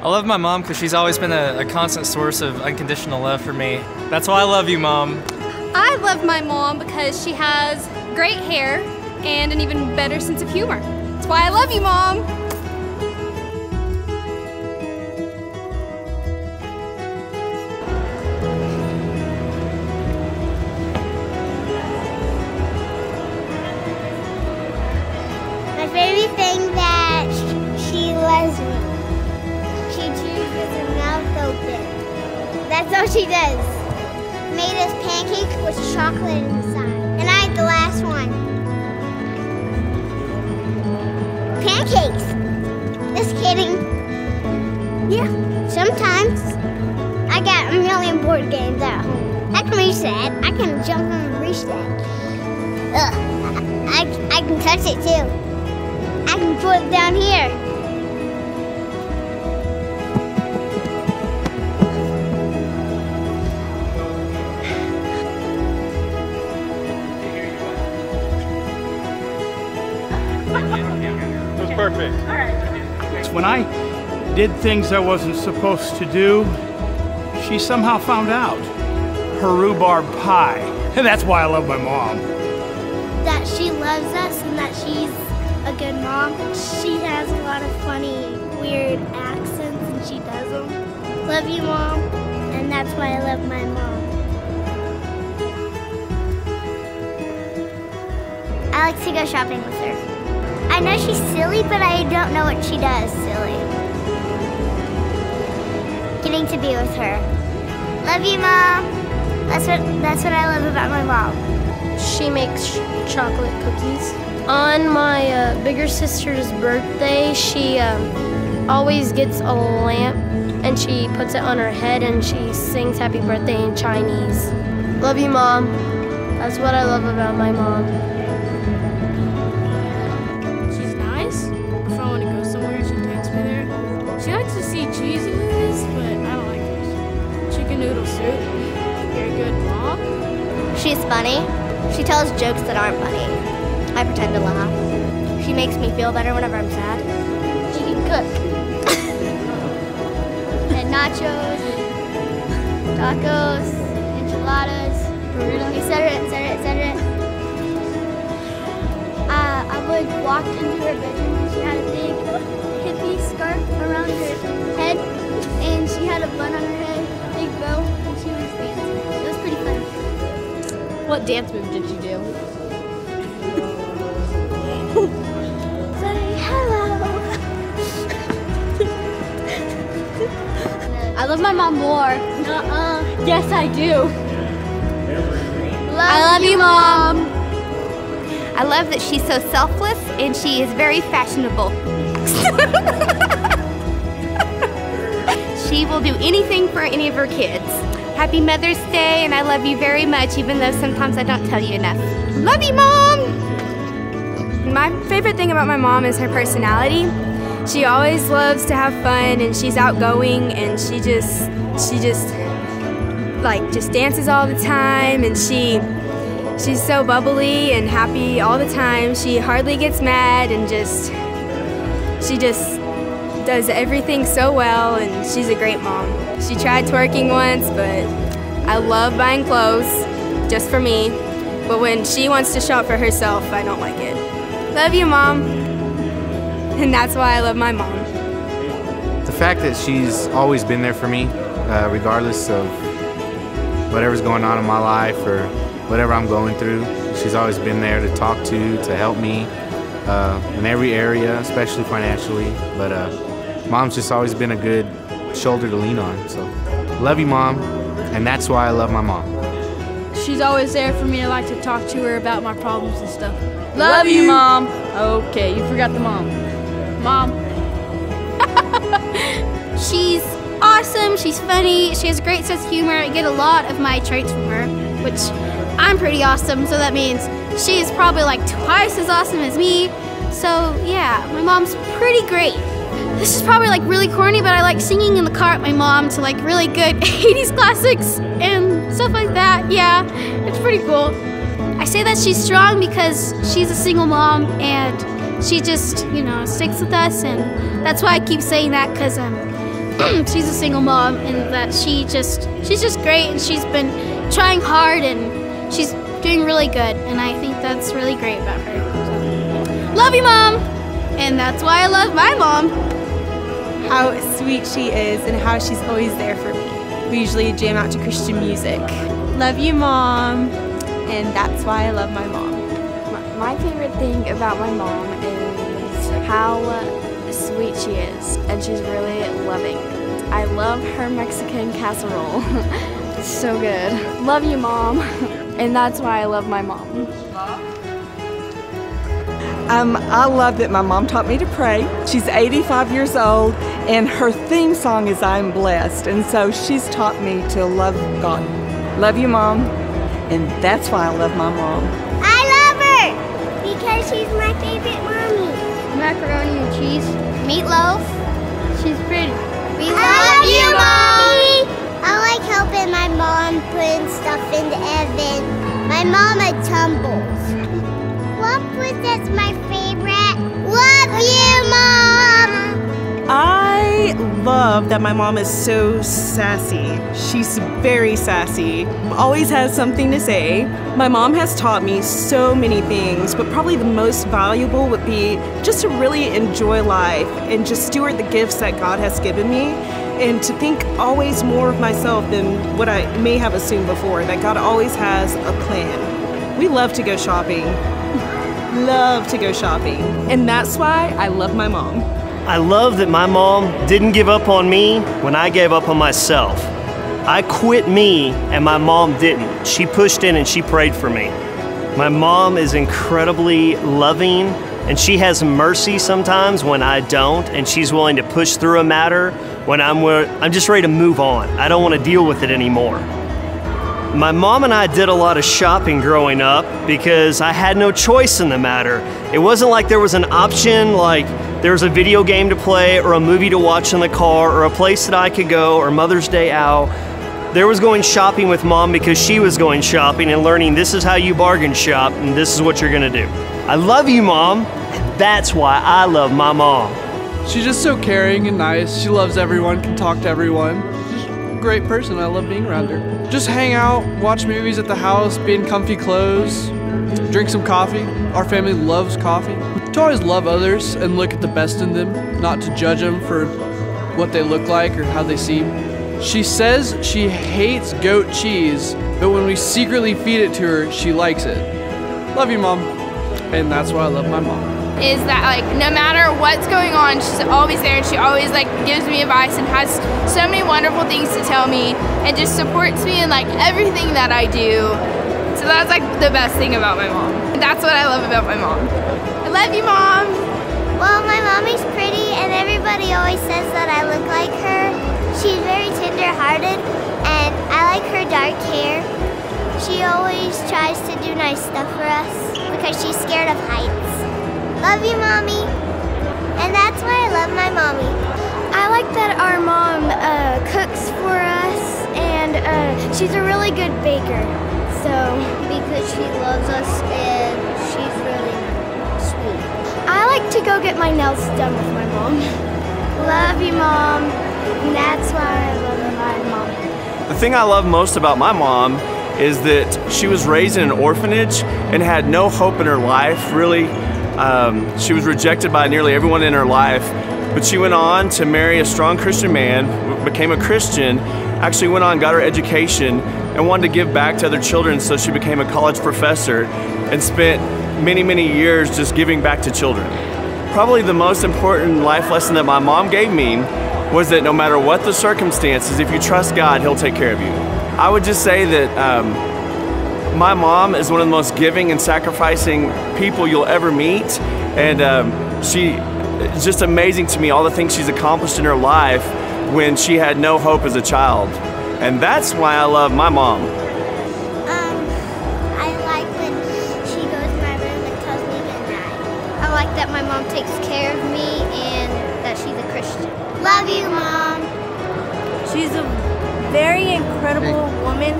I love my mom because she's always been a constant source of unconditional love for me. That's why I love you, Mom. I love my mom because she has great hair and an even better sense of humor. That's why I love you, Mom. My favorite thing that she loves me. She chews with her mouth open. That's all she does. Made us pancakes with chocolate inside. And I ate the last one. Pancakes. Just kidding. Yeah, sometimes I got a million board games at home. I can reach that. I can jump and reach that. I can touch it too. I can put it down here. It was perfect. When I did things I wasn't supposed to do, she somehow found out. Her rhubarb pie. And that's why I love my mom. That she loves us and that she's a good mom. She has a lot of funny, weird accents and she does them. Love you, Mom. And that's why I love my mom. I like to go shopping with her. I know she's silly, but I don't know what she does silly. Getting to be with her. Love you, Mom. That's what I love about my mom. She makes chocolate cookies. On my bigger sister's birthday, she always gets a lamp and she puts it on her head and she sings happy birthday in Chinese. Love you, Mom. That's what I love about my mom. She's nice. If I want to go somewhere, she takes me there. She likes to see cheesy movies, but I don't like those. Chicken noodle soup. You're a good mom. She's funny. She tells jokes that aren't funny. I pretend to laugh. She makes me feel better whenever I'm sad. She can cook. And nachos, tacos, enchiladas, burritos, etc. I would walk into her bedroom and she had a big hippie scarf around her head and she had a bun on her head, big bow, and she was dancing. It was pretty funny. What dance move did you do? Say hello. I love my mom more. Yes, I do. I love you, Mom. I love that she's so selfless and she is very fashionable. She will do anything for any of her kids. Happy Mother's Day, and I love you very much, even though sometimes I don't tell you enough. Love you, Mom! My favorite thing about my mom is her personality. She always loves to have fun and she's outgoing and she just dances all the time and she's so bubbly and happy all the time. She hardly gets mad and she just does everything so well and she's a great mom. She tried twerking once, but I love buying clothes just for me. But when she wants to shop for herself, I don't like it. Love you, Mom. And that's why I love my mom. The fact that she's always been there for me, regardless of whatever's going on in my life or whatever I'm going through, she's always been there to talk to help me in every area, especially financially. But Mom's just always been a good shoulder to lean on. So love you, Mom, and that's why I love my mom. She's always there for me. I like to talk to her about my problems and stuff. Love you, Mom. Okay, you forgot the mom. Mom. She's awesome, she's funny, she has a great sense of humor. I get a lot of my traits from her, which I'm pretty awesome, so that means she is probably like twice as awesome as me. So yeah, my mom's pretty great. This is probably like really corny, but I like singing in the car with my mom to like really good 80s classics and stuff like that. Yeah, it's pretty cool. I say that she's strong because she's a single mom and she just, sticks with us, and that's why I keep saying that, because she's a single mom, and that she's just great, and she's been trying hard, and she's doing really good, and I think that's really great about her. So, love you, Mom! And that's why I love my mom. How sweet she is and how she's always there for me. We usually jam out to Christian music. Love you, Mom. And that's why I love my mom. My favorite thing about my mom is how sweet she is, and she's really loving. I love her Mexican casserole. It's so good. Love you, Mom. And that's why I love my mom. I love that my mom taught me to pray. She's 85 years old, and her theme song is I'm Blessed, and so she's taught me to love God. Love you, Mom, and that's why I love my mom. I love her because she's my favorite mommy. Macaroni and cheese. Meatloaf. She's pretty. We love you, Mommy. I like helping my mom putting stuff in the oven. My mama tumbles. What that's my favorite? Love you, Mom! I love that my mom is so sassy. She's very sassy, always has something to say. My mom has taught me so many things, but probably the most valuable would be just to really enjoy life and just steward the gifts that God has given me, and to think always more of myself than what I may have assumed before, that God always has a plan. We love to go shopping. Love to go shopping. And that's why I love my mom. I love that my mom didn't give up on me when I gave up on myself. I quit me and my mom didn't. She pushed in and she prayed for me. My mom is incredibly loving, and she has mercy sometimes when I don't, and she's willing to push through a matter when I'm just ready to move on. I don't want to deal with it anymore. My mom and I did a lot of shopping growing up because I had no choice in the matter. It wasn't like there was an option, like there was a video game to play or a movie to watch in the car or a place that I could go or Mother's Day out. There was going shopping with Mom because she was going shopping and learning this is how you bargain shop and this is what you're gonna do. I love you, Mom, and that's why I love my mom. She's just so caring and nice. She loves everyone, can talk to everyone. She's a great person. I love being around her. Just hang out, watch movies at the house, be in comfy clothes, drink some coffee. Our family loves coffee. To always love others and look at the best in them, not to judge them for what they look like or how they seem. She says she hates goat cheese, but when we secretly feed it to her, she likes it. Love you, Mom. And that's why I love my mom. Is that like no matter what's going on, she's always there, and she always like gives me advice and has so many wonderful things to tell me and just supports me in like everything that I do. So that's like the best thing about my mom. And that's what I love about my mom. I love you, Mom. Well, my mommy's pretty, and everybody always says that I look like her. She's very tender-hearted, and I like her dark hair. She always tries to do nice stuff for us because she's scared of heights. Love you, Mommy. And that's why I love my mommy. I like that our mom cooks for us, and she's a really good baker. So because she loves us and she's really sweet. I like to go get my nails done with my mom. Love you, Mom. And that's why I love my mom. The thing I love most about my mom is that she was raised in an orphanage and had no hope in her life, really. She was rejected by nearly everyone in her life, but she went on to marry a strong Christian man, became a Christian, actually went on, got her education, and wanted to give back to other children, so she became a college professor and spent many, many years just giving back to children. Probably the most important life lesson that my mom gave me was that no matter what the circumstances, if you trust God, He'll take care of you. I would just say that my mom is one of the most giving and sacrificing people you'll ever meet, and it's just amazing to me all the things she's accomplished in her life when she had no hope as a child. And that's why I love my mom. I like when she goes to my room and tells me good night. I like that my mom takes care of me and that she's a Christian. Love you, Mom. She's a very incredible woman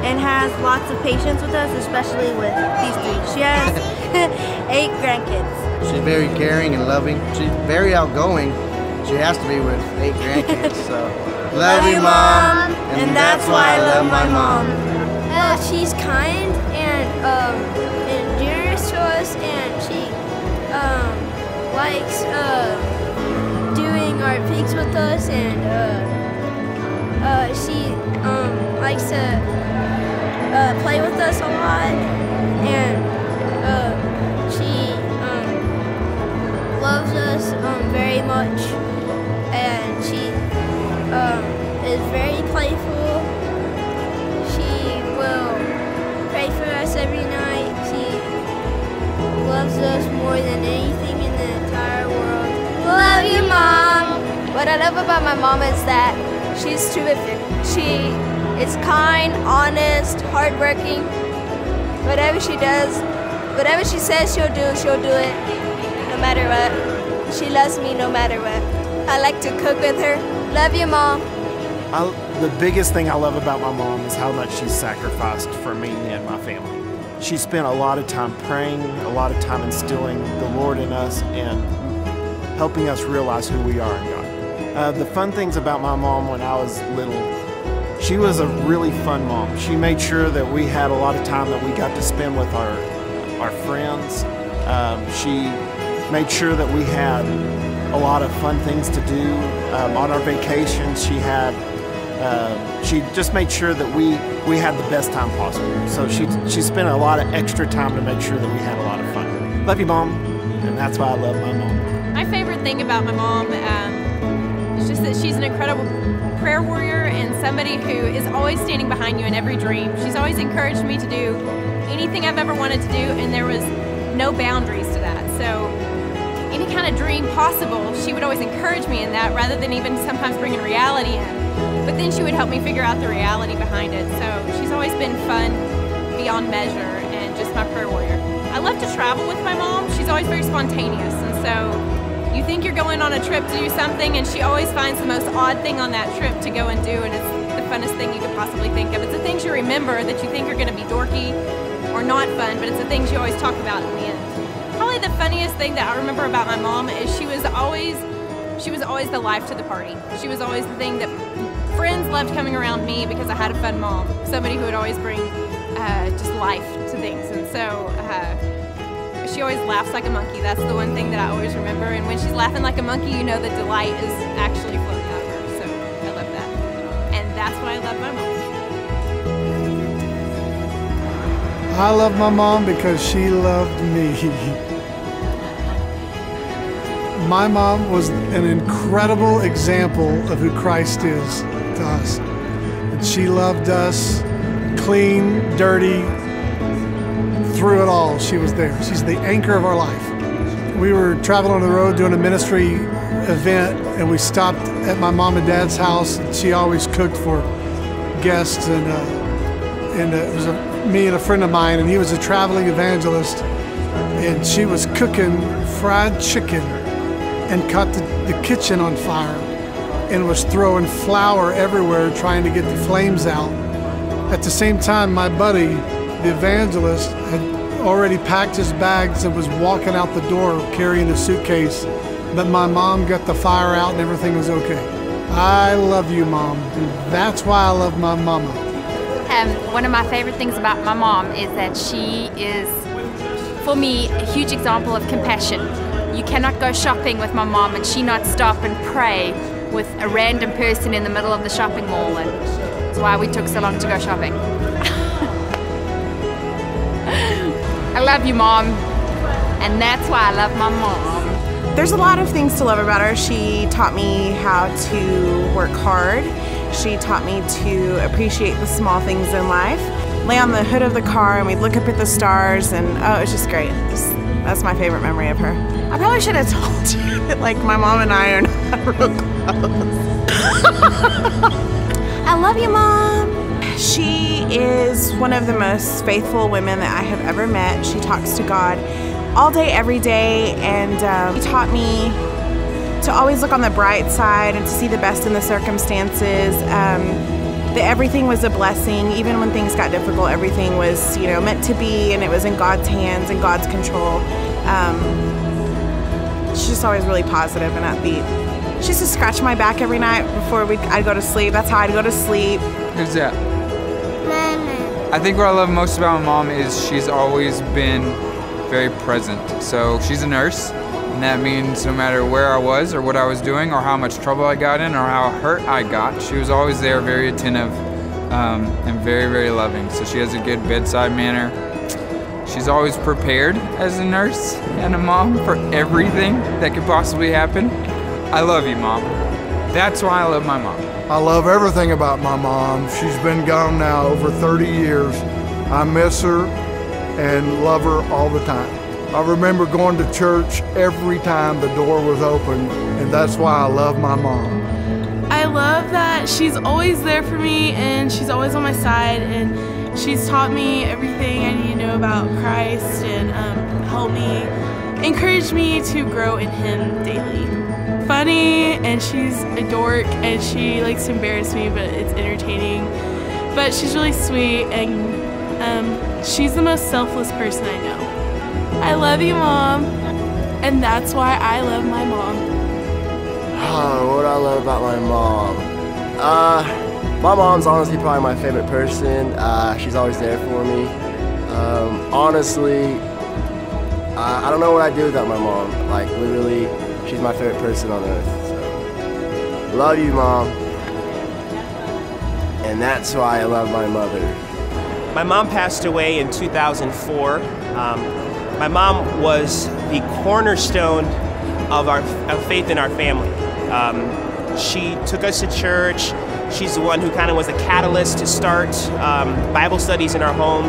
and has lots of patience with us, especially with these three. She has 8 grandkids. She's very caring and loving. She's very outgoing. She has to be with 8 grandkids, so. Love you, Mom. And that's why I love my mom. She's kind and generous to us, and she likes doing our pigs with us, and she likes to play with us a lot, and she loves us very much, and she is very playful. She will pray for us every night. She loves us more than anything in the entire world. Love you, Mom. What I love about my mom is that she's terrific. She is kind, honest, hardworking. Whatever she does, whatever she says she'll do it, no matter what. She loves me no matter what. I like to cook with her. Love you, Mom. The biggest thing I love about my mom is how much she's sacrificed for me and my family. She spent a lot of time praying, a lot of time instilling the Lord in us and helping us realize who we are in God. The fun things about my mom when I was little, she was a really fun mom. She made sure that we had a lot of time that we got to spend with our friends. She made sure that we had a lot of fun things to do. On our vacations, she just made sure that we had the best time possible. So she spent a lot of extra time to make sure that we had a lot of fun. Love you, Mom, and that's why I love my mom. My favorite thing about my mom is just that she's an incredible prayer warrior and somebody who is always standing behind you in every dream. She's always encouraged me to do anything I've ever wanted to do, and there was no boundaries to that. So any kind of dream possible, she would always encourage me in that rather than even sometimes bringing reality in. But then she would help me figure out the reality behind it. So she's always been fun beyond measure and just my prayer warrior. I love to travel with my mom. She's always very spontaneous, and so you think you're going on a trip to do something, and she always finds the most odd thing on that trip to go and do, and it's the funnest thing you could possibly think of. It's the things you remember that you think are going to be dorky or not fun, but it's the things you always talk about in the end. Probably the funniest thing that I remember about my mom is she was always the life to the party. She was always the thing that friends loved coming around me because I had a fun mom, somebody who would always bring just life to things. And so she always laughs like a monkey. That's the one thing that I always remember. And when she's laughing like a monkey, you know the delight is actually flowing out of her. So I love that. And that's why I love my mom. I love my mom because she loved me. My mom was an incredible example of who Christ is to us. And she loved us, clean, dirty, through it all. She was there. She's the anchor of our life. We were traveling on the road doing a ministry event, and we stopped at my mom and dad's house. She always cooked for guests, and it was me and a friend of mine, and he was a traveling evangelist, and she was cooking fried chicken and caught the kitchen on fire and was throwing flour everywhere trying to get the flames out. At the same time, my buddy, the evangelist, had already packed his bags and was walking out the door carrying a suitcase, but my mom got the fire out and everything was okay. I love you, Mom. And that's why I love my mama. One of my favorite things about my mom is that she is, for me, a huge example of compassion. You cannot go shopping with my mom and she not stop and pray with a random person in the middle of the shopping mall, and that's why we took so long to go shopping. I love you, Mom, and that's why I love my mom. There's a lot of things to love about her. She taught me how to work hard. She taught me to appreciate the small things in life. Lay on the hood of the car and we'd look up at the stars, and oh, it was just great. That's my favorite memory of her. I probably should have told you that, like, my mom and I are not real close. I love you, Mom. She is one of the most faithful women that I have ever met. She talks to God all day, every day, and she taught me to always look on the bright side and to see the best in the circumstances. That everything was a blessing. Even when things got difficult, everything was, you know, meant to be, and it was in God's hands and God's control. She's just always really positive and upbeat. She used to scratch my back every night before I'd go to sleep. That's how I'd go to sleep. Who's that? Mama. I think what I love most about my mom is she's always been very present. So she's a nurse, and that means no matter where I was or what I was doing or how much trouble I got in or how hurt I got, she was always there, very attentive and very, very loving. So she has a good bedside manner. She's always prepared as a nurse and a mom for everything that could possibly happen. I love you, Mom. That's why I love my mom. I love everything about my mom. She's been gone now over 30 years. I miss her and love her all the time. I remember going to church every time the door was open, and that's why I love my mom. I love that she's always there for me and she's always on my side, and she's taught me everything I need to know about Christ and helped me, encouraged me to grow in Him daily. Funny, and she's a dork, and she likes to embarrass me, but it's entertaining. But she's really sweet, and she's the most selfless person I know. I love you, Mom, and that's why I love my mom. Oh, what I love about my mom? My mom's honestly probably my favorite person. She's always there for me. Honestly, I don't know what I'd do without my mom. Like, literally, she's my favorite person on earth. So, love you, Mom. And that's why I love my mother. My mom passed away in 2004. My mom was the cornerstone of faith in our family. She took us to church. She's the one who kind of was a catalyst to start Bible studies in our home.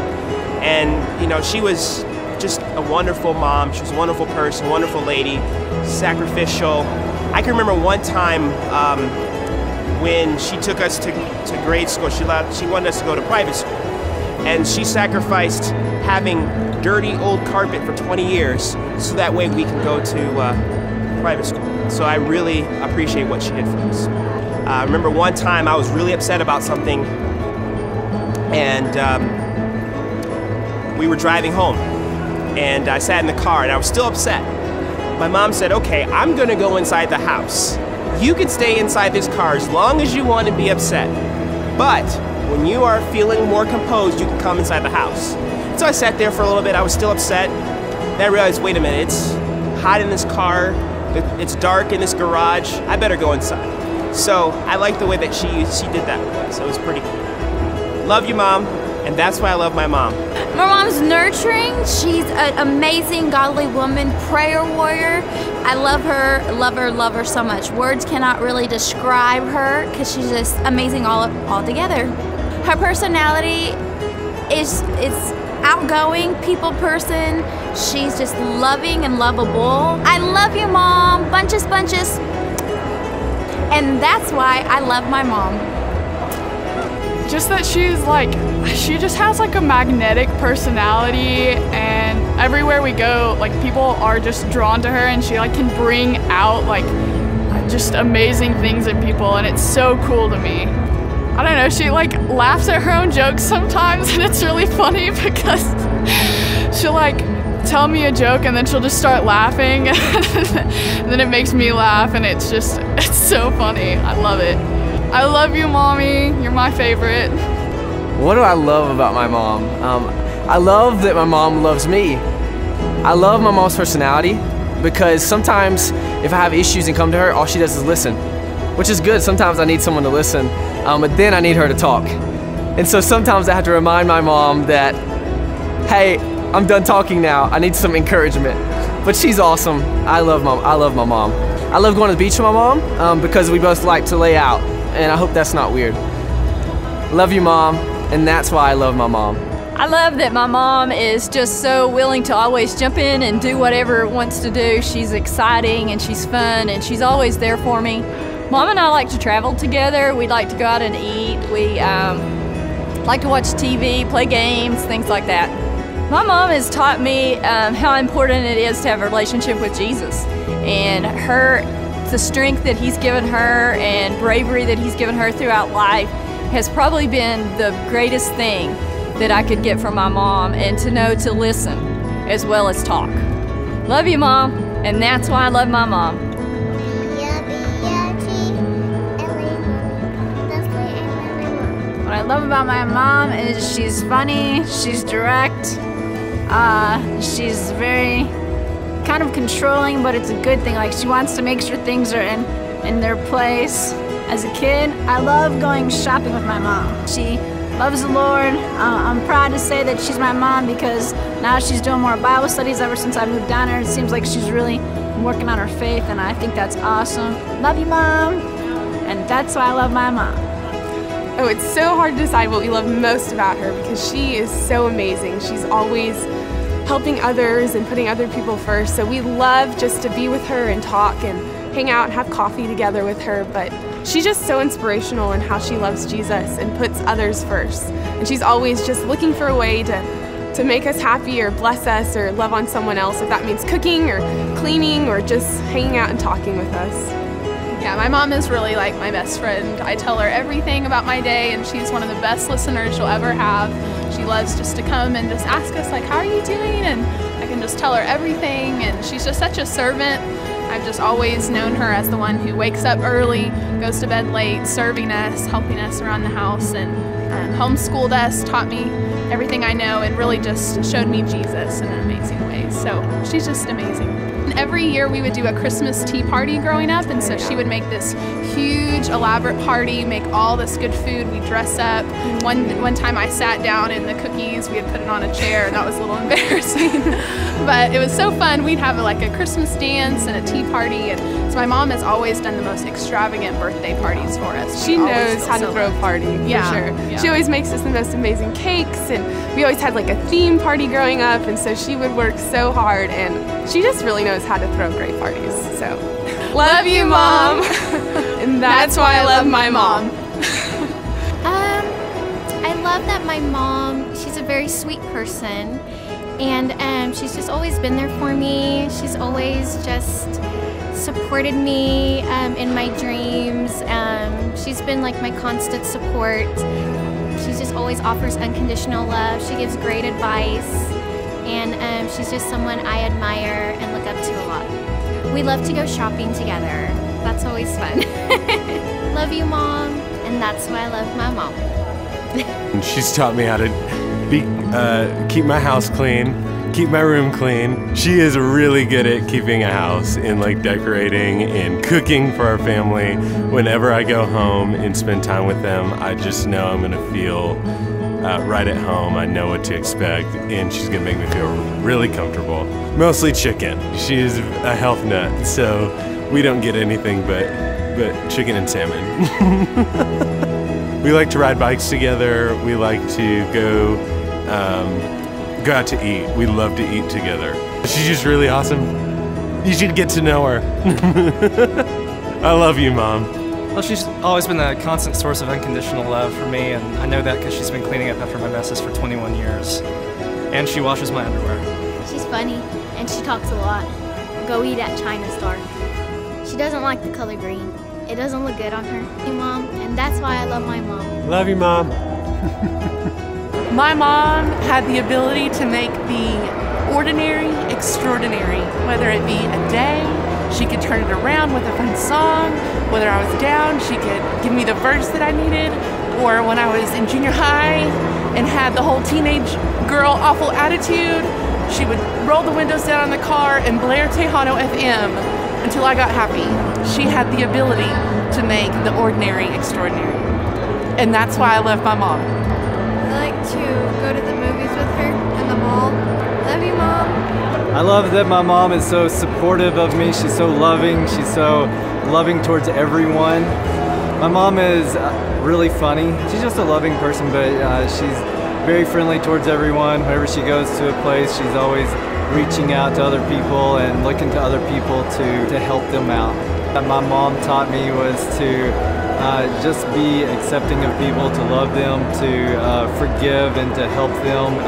And, you know, she was just a wonderful mom. She was a wonderful person, wonderful lady, sacrificial. I can remember one time when she took us to grade school. She wanted us to go to private school. And she sacrificed having dirty old carpet for 20 years so that way we can go to private school. So I really appreciate what she did for us. I remember one time I was really upset about something, and we were driving home, and I sat in the car and I was still upset. My mom said, okay, I'm gonna go inside the house. You can stay inside this car as long as you want to be upset, but when you are feeling more composed, you can come inside the house. So I sat there for a little bit. I was still upset. Then I realized, wait a minute, it's hot in this car. It's dark in this garage. I better go inside. So I like the way that she did that with us. It was pretty cool. Love you, Mom, and that's why I love my mom. My mom's nurturing. She's an amazing, godly woman, prayer warrior. I love her so much. Words cannot really describe her because she's just amazing all together. Her personality is outgoing, people person. She's just loving and lovable. I love you, Mom. Bunches. And that's why I love my mom. Just that she just has like a magnetic personality, and everywhere we go, like people are just drawn to her, and she like can bring out like just amazing things in people, and it's so cool to me. I don't know, she like laughs at her own jokes sometimes, and it's really funny because she'll like tell me a joke and then she'll just start laughing and then it makes me laugh, and it's so funny. I love it. I love you, Mommy. You're my favorite. What do I love about my mom? I love that my mom loves me. I love my mom's personality because sometimes if I have issues and come to her, all she does is listen, which is good. Sometimes I need someone to listen, but then I need her to talk. And so sometimes I have to remind my mom that, hey, I'm done talking now. I need some encouragement. But she's awesome. I love my mom. I love going to the beach with my mom because we both like to lay out, and I hope that's not weird. Love you, Mom, and that's why I love my mom. I love that my mom is just so willing to always jump in and do whatever it wants to do. She's exciting and she's fun and she's always there for me. Mom and I like to travel together. We like to go out and eat. We like to watch TV, play games, things like that. My mom has taught me how important it is to have a relationship with Jesus, and the strength that He's given her and bravery that He's given her throughout life has probably been the greatest thing that I could get from my mom, and to know to listen as well as talk. Love you, Mom, and that's why I love my mom. Love you. love about my mom is she's funny, she's direct, she's very kind of controlling, but it's a good thing. Like, she wants to make sure things are in their place. As a kid, I love going shopping with my mom. She loves the Lord. I'm proud to say that she's my mom because now she's doing more Bible studies ever since I moved down here. It seems like she's really working on her faith, and I think that's awesome. Love you, Mom. And that's why I love my mom. Oh, it's so hard to decide what we love most about her because she is so amazing. She's always helping others and putting other people first. So we love just to be with her and talk and hang out and have coffee together with her. But she's just so inspirational in how she loves Jesus and puts others first. And she's always just looking for a way to make us happy or bless us or love on someone else, if that means cooking or cleaning or just hanging out and talking with us. Yeah, my mom is really like my best friend. I tell her everything about my day, and she's one of the best listeners you'll ever have. She loves just to come and just ask us, like, how are you doing? And I can just tell her everything, and she's just such a servant. I've just always known her as the one who wakes up early, goes to bed late, serving us, helping us around the house, and homeschooled us, taught me everything I know, and really just showed me Jesus in an amazing way. So she's just amazing. And every year we would do a Christmas tea party growing up, and so she would make this huge elaborate party, make all this good food, we'd dress up. One time I sat down in the cookies, we had put it on a chair, and that was a little embarrassing. But it was so fun. We'd have like a Christmas dance and a tea party, and so my mom has always done the most extravagant birthday parties for us. She knows how to throw a party, for sure. Yeah. She always makes us the most amazing cakes, and we always had like a theme party growing up, and so she would work so hard, and she just really knows how to throw great parties. So, love you, Mom! And that's why I love my mom. I love that my mom, she's a very sweet person, and she's just always been there for me. She's always just supported me in my dreams. She's been like my constant support. She just always offers unconditional love. She gives great advice, and she's just someone I admire and look up to a lot. We love to go shopping together. That's always fun. Love you, Mom, and that's why I love my mom. She's taught me how to keep my house clean, keep my room clean. She is really good at keeping a house and like decorating and cooking for our family. Whenever I go home and spend time with them, I just know I'm gonna feel right at home. I know what to expect, and she's gonna make me feel really comfortable. Mostly chicken. She is a health nut, so we don't get anything but chicken and salmon. We like to ride bikes together. We like to go out to eat. We love to eat together. She's just really awesome. You should get to know her. I love you, Mom. Well, she's always been a constant source of unconditional love for me, and I know that because she's been cleaning up after my messes for 21 years. And she washes my underwear. She's funny, and she talks a lot. Go eat at China Star. She doesn't like the color green. It doesn't look good on her. Mom, and that's why I love my mom. Love you, Mom. My mom had the ability to make the ordinary extraordinary. Whether it be a day, she could turn it around with a fun song. Whether I was down, she could give me the verse that I needed. Or when I was in junior high and had the whole teenage girl awful attitude, she would roll the windows down in the car and blare Tejano FM until I got happy. She had the ability to make the ordinary extraordinary. And that's why I love my mom. I like to go to the movies with her in the mall. Love you, Mom. I love that my mom is so supportive of me. She's so loving. She's so loving towards everyone. My mom is really funny. She's just a loving person, but she's very friendly towards everyone. Whenever she goes to a place, she's always reaching out to other people and looking to other people to help them out. What my mom taught me was to just be accepting of people, to love them, to forgive and to help them.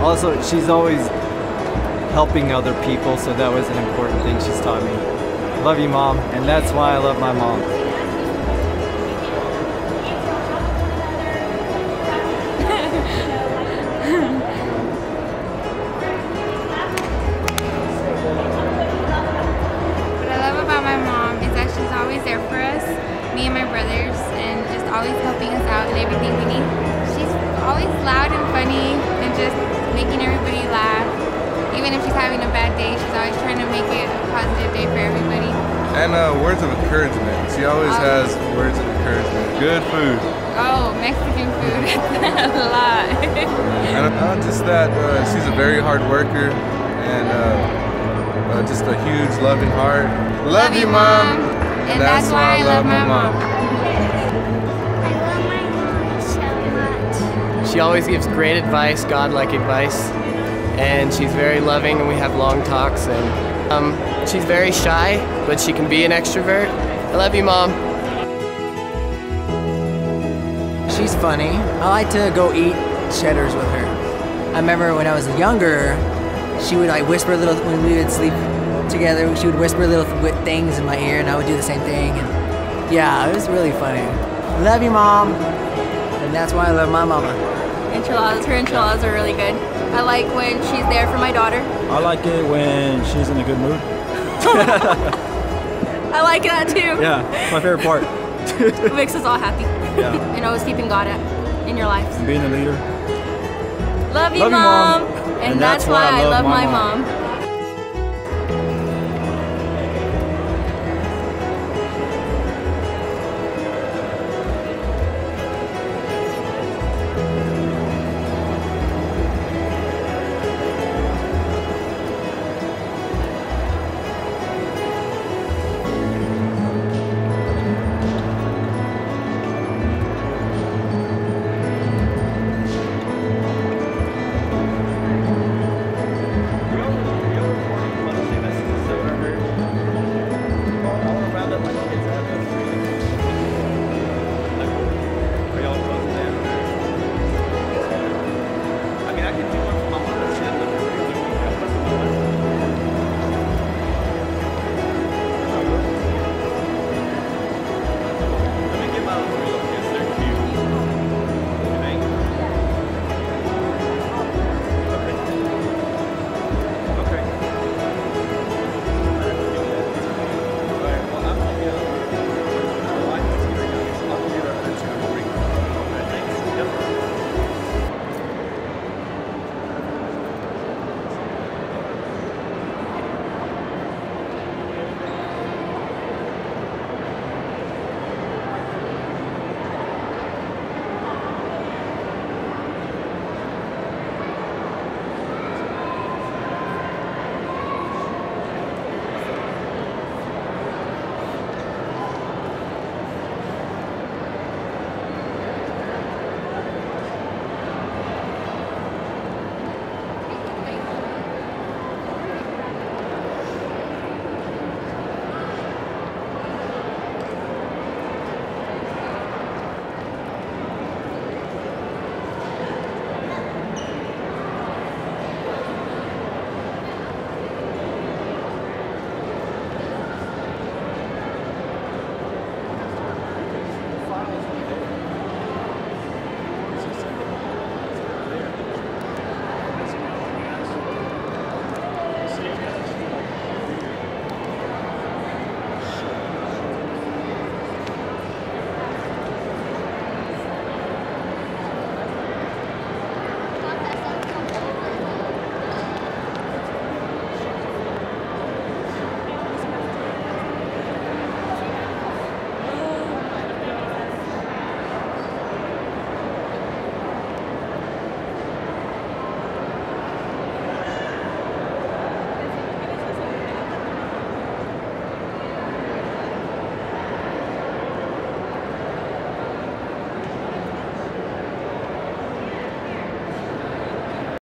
Also, she's always helping other people, so that was an important thing she's taught me. Love you, Mom, and that's why I love my mom. What I love about my mom is that she's always there for us, me and my brothers, and just always helping us out in everything we need. making everybody laugh. Even if she's having a bad day, she's always trying to make it a positive day for everybody. And words of encouragement. She always has words of encouragement. Good food. Oh, Mexican food. A lot. And just that she's a very hard worker and just a huge loving heart. Love you, Mom. And that's why I love my mom. I love my mom so much. She always gives great advice, God-like advice, and she's very loving, and we have long talks. And she's very shy, but she can be an extrovert. I love you, Mom. She's funny. I like to go eat cheddars with her. I remember when I was younger, she would like whisper little, when we would sleep together, she would whisper little things in my ear and I would do the same thing. And yeah, it was really funny. Love you, Mom. And that's why I love my mama. Enchiladas, her enchiladas are really good. I like when she's there for my daughter. I like it when she's in a good mood. I like that too. Yeah, it's my favorite part. It makes us all happy. Yeah. And always keeping God in your life. Being a leader. Love you, Mom. And that's why I love my mom.